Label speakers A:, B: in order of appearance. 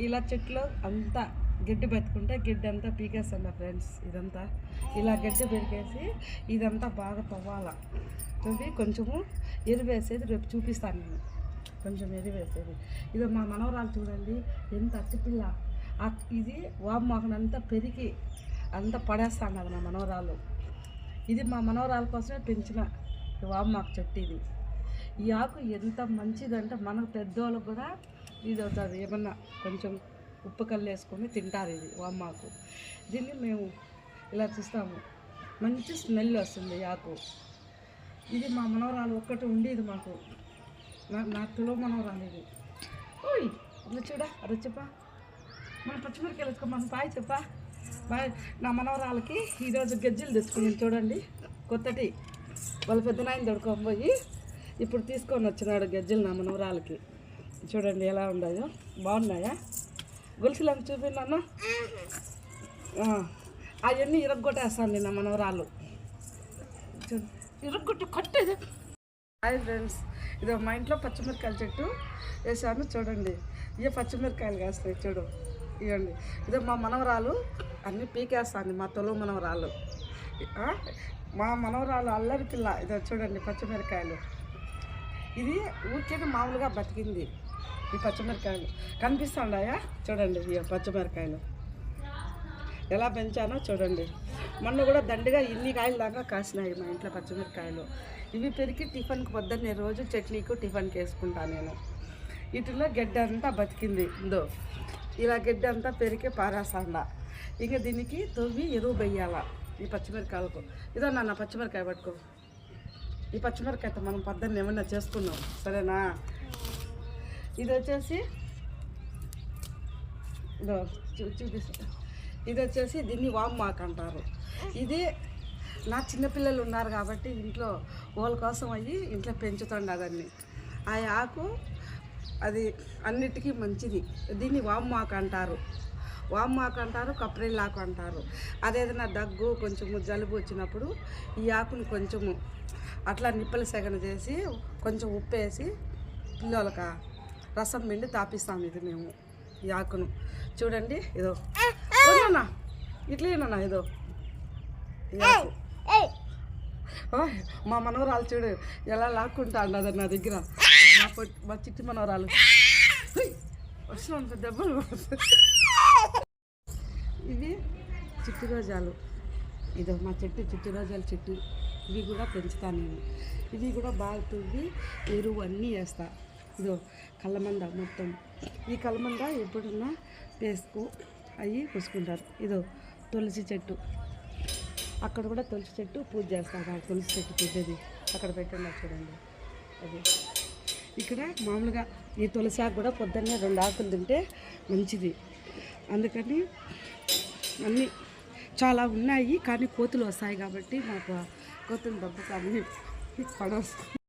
A: ఇలా చెట్లు అంతా గడ్డి పెట్టుకుంటే గడ్డి అంతా పీకేస్తాను ఫ్రెండ్స్. ఇదంతా ఇలా గడ్డి పెరికేసి ఇదంతా బాగా తవ్వాల. తవ్వి కొంచెము ఎరువేసేది రేపు చూపిస్తాను నేను. కొంచెం ఎరువేసేది ఇది మా మనవరాలు చూడండి ఎంత అట్టిపిల్ల. ఇది వామాకునంతా పెరిగి అంతా పడేస్తాను అది మా మనవరాలు. ఇది మా మనవరాల కోసమే పెంచిన వామాకు చెట్టు. ఇది ఈ ఆకు ఎంత మంచిదంటే మనకు పెద్దవాళ్ళకు కూడా ఇది అవుతుంది. ఏమన్నా కొంచెం ఉప్పు కళ్ళు వేసుకొని తింటారు ఇది వామాకు. దీన్ని మేము ఇలా చూస్తాము, మంచి స్మెల్ వస్తుంది ఈ ఆకు. ఇది మా మనవరాలు ఒక్కటి ఉండేది మాకు, నా తులో మనవరాలు ఇది. ఓయ్ ఇలా చూడా అది చెప్పా మన పచ్చిమిరకాయలు వేసుకో మన బాయ్ చెప్పా బాయ్. నా మనవరాలకి ఈరోజు గజ్జలు తెచ్చుకుని చూడండి కొత్తటి. వాళ్ళ పెద్దనాయన దొడుకొని పోయి ఇప్పుడు తీసుకొని వచ్చినాడు గజ్జలు నా మనవరాలకి. చూడండి ఎలా ఉన్నాయో, బాగున్నాయా? గొలుసులను చూపినాను. అవన్నీ ఇరగొట్టేస్తాను నా మనవరాలు. ఇరగొట్టు కట్టేది. హాయ్ ఫ్రెండ్స్, ఇది మా ఇంట్లో పచ్చిమిరకాయల చెట్టు వేసాను చూడండి. ఇవే పచ్చిమిరకాయలు కాస్తాయి చూడు, ఇవ్వండి. ఇదే మా మనవరాలు అన్నీ పీకేస్తాను, మా తొలి మనవరాలు. మా మనవరాలు అల్లరి పిల్ల. ఇదో చూడండి పచ్చిమిరకాయలు. ఇది ఊరికే మామూలుగా బతికింది. ఈ పచ్చిమిరకాయలు కనిపిస్తున్నాయా? చూడండి ఈ పచ్చిమిరకాయలు ఎలా పెంచానో చూడండి. మొన్న కూడా దండిగా ఇన్ని కాయలు దాకా కాసినాయి మా ఇంట్లో పచ్చిమిరకాయలు. ఇవి పెరిగి టిఫిన్కి పొద్దున్నే రోజు చట్నీకు టిఫిన్కి వేసుకుంటాను నేను. వీటిలో గడ్డ అంతా బతికింది. ఇందో ఇలా గడ్డ అంతా పెరిగి పారేస్తాండా. ఇంకా దీనికి తవ్వి ఎరువు వేయాల ఈ పచ్చిమిరకాయలకు. ఇదో నాన్న పచ్చిమిరకాయ పట్టుకో. ఈ పచ్చిమిరకాయతో మనం పొద్దున్న ఏమన్నా చేసుకున్నాం సరేనా. ఇది వచ్చేసి చూపిస్తా. ఇది వచ్చేసి దీన్ని వామాకు అంటారు. ఇది నా చిన్నపిల్లలు ఉన్నారు కాబట్టి ఇంట్లో వాళ్ళ కోసం అయ్యి ఇంట్లో పెంచుతాండి అదన్నీ. ఆ ఆకు అది అన్నిటికీ మంచిది. దీన్ని వామాకు అంటారు, వామాకు అంటారు, కప్రిల్లాకు అంటారు. అదేదైనా దగ్గు కొంచెము జలుబు వచ్చినప్పుడు ఈ ఆకుని కొంచెము అట్లా నిప్పల సెగన చేసి కొంచెం ఉప్పు వేసి పిల్లలకి రసం పిండి తాపిస్తాము. ఇది మేము ఈ ఆకును చూడండి. ఇదో ఇట్లేనా ఇదో మా మనవరాలు చూడు ఎలా లాక్కుంటా అన్నది నా దగ్గర. మా చిట్టి మనవరాలు వస్తున్నాను దెబ్బలు. ఇవి చిట్టి రోజాలు. ఇదో మా చెట్టు చిట్టి రోజాల చెట్టు. ఇవి కూడా పెంచుతాను నేను. ఇవి కూడా బాగా తువ్వి ఎరువు అన్నీ వేస్తా. ఇదో కళ్ళమంద మొత్తం. ఈ కళ్ళమంద ఎప్పుడున్నా వేసుకు అవి పూసుకుంటారు. ఇదో తులసి చెట్టు, అక్కడ కూడా తులసి చెట్టు పూజ చేస్తారు. ఆ తులసి చెట్టు పెద్దది అక్కడ పెట్టండి చూడండి. అది ఇక్కడ మామూలుగా ఈ తులసి ఆకు కూడా పొద్దున్నే 2 ఆకులు తింటే మంచిది. అందుకని అన్నీ చాలా ఉన్నాయి, కానీ కోతులు వస్తాయి కాబట్టి మాకు కోతులు దెబ్బకి అన్నీ పడవస్తాయి.